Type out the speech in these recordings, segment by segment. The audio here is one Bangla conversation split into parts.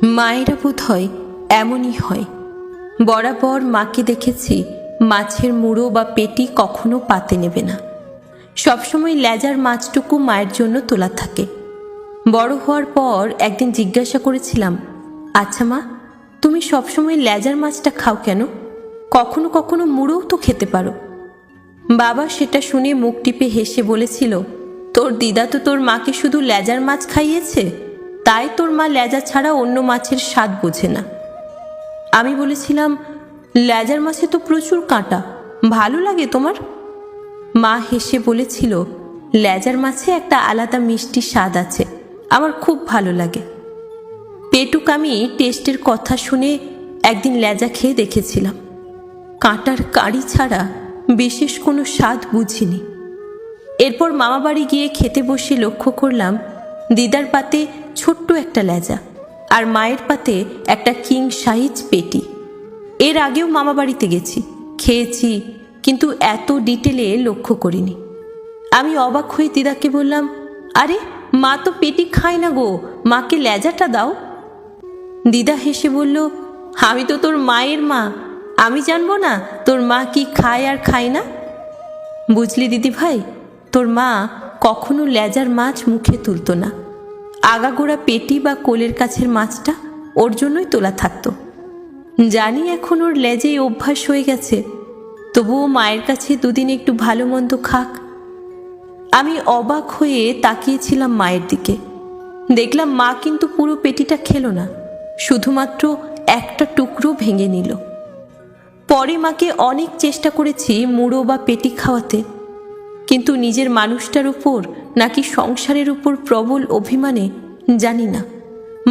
মায়েরা বোধ হয় এমনই হয়। বরাবর মাকে দেখেছি মাছের মুড়ো বা পেটি কখনো পাতে নেবে না, সবসময় লেজার মাছটুকু মায়ের জন্য তোলা থাকে। বড় হওয়ার পর একদিন জিজ্ঞাসা করেছিলাম, আচ্ছা মা, তুমি সবসময় লেজার মাছটা খাও কেন? কখনো কখনো মুড়োও তো খেতে পারো। বাবা সেটা শুনে মুখ টিপে হেসে বলেছিল, তোর দিদা তো তোর মাকে শুধু লেজার মাছ খাইয়েছে, তাই তোর মা লেজা ছাড়া অন্য মাছের স্বাদ বোঝে না। আমি বলেছিলাম, লেজার মাছে তো প্রচুর কাঁটা, ভালো লাগে তোমার? মা হেসে বলেছিল, লেজার মাছে একটা আলাদা মিষ্টি স্বাদ আছে, আমার খুব ভালো লাগে। পেটুক আমি টেস্টের কথা শুনে একদিন লেজা খেয়ে দেখেছিলাম, কাঁটার কাঁড়ি ছাড়া বিশেষ কোনো স্বাদ বুঝিনি। এরপর মামাবাড়ি গিয়ে খেতে বসে লক্ষ্য করলাম দিদার পাতে ছোট্ট একটা লেজা আর মায়ের পাতে একটা কিং সাইজ পেটি। এর আগেও মামাবাড়িতে গেছি, খেয়েছি, কিন্তু এত ডিটেলে লক্ষ্য করিনি। আমি অবাক হয়ে দিদাকে বললাম, আরে মা তো পেটি খায় না গো, মাকে লেজাটা দাও। দিদা হেসে বলল, আমি তো তোর মায়ের মা, আমি জানবো না তোর মা কি খায় আর খায় না? বুঝলি দিদি ভাই, তোর মা কখনো লেজার মাছ মুখে তুলতো না, আগাগোড়া পেটি বা কোলের কাছের মাছটা ওর জন্যই তোলা থাকতো। জানি এখন ওর লেজেই অভ্যাস হয়ে গেছে, তবুও মায়ের কাছে দুদিন একটু ভালো মন্দ খাক। আমি অবাক হয়ে তাকিয়েছিলাম মায়ের দিকে। দেখলাম মা কিন্তু পুরো পেটিটা খেলো না, শুধুমাত্র একটা টুকরো ভেঙে নিল। পরে মাকে অনেক চেষ্টা করেছি মুড়ো বা পেটি খাওয়াতে, কিন্তু নিজের মানুষটার উপর নাকি সংসারের উপর প্রবল অভিমানে জানি না,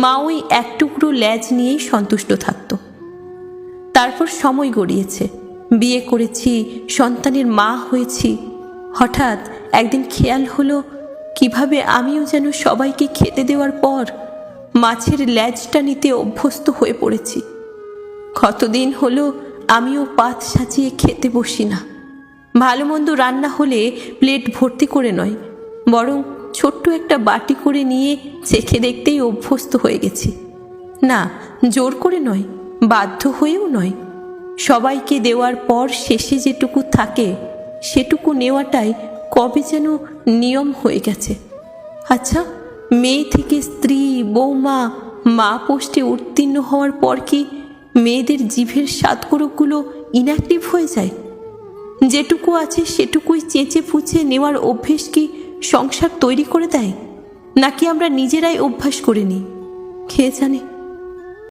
মা ওই এক টুকরো লেজ নিয়েই সন্তুষ্ট থাকত। তারপর সময় গড়িয়েছে, বিয়ে করেছি, সন্তানের মা হয়েছি। হঠাৎ একদিন খেয়াল হলো কিভাবে আমিও যেন সবাইকে খেতে দেওয়ার পর মাছের লেজটা নিতে অভ্যস্ত হয়ে পড়েছি। কতদিন হলো আমিও পাত সাজিয়ে খেতে বসি না। ভালো মন্দ রান্না হলে প্লেট ভর্তি করে নয়, বরং ছোট্ট একটা বাটি করে নিয়ে চেখে দেখতেই অভ্যস্ত হয়ে গেছি। না, জোর করে নয়, বাধ্য হয়েও নয়। সবাইকে দেওয়ার পর শেষে যেটুকু থাকে সেটুকু নেওয়াটাই কবে যেন নিয়ম হয়ে গেছে। আচ্ছা, মেয়ে থেকে স্ত্রী, বৌমা, মা পোস্টে উত্তীর্ণ হওয়ার পর কি মেয়েদের জিভের স্বাদকোরকগুলো ইনঅ্যাক্টিভ হয়ে যায়? যেটুকু আছে সেটুকুই চেঁচে ফুঁচে নেওয়ার অভ্যেস কি সংসার তৈরি করে দেয়, নাকি আমরা নিজেরাই অভ্যাস করে নিই? কে জানে।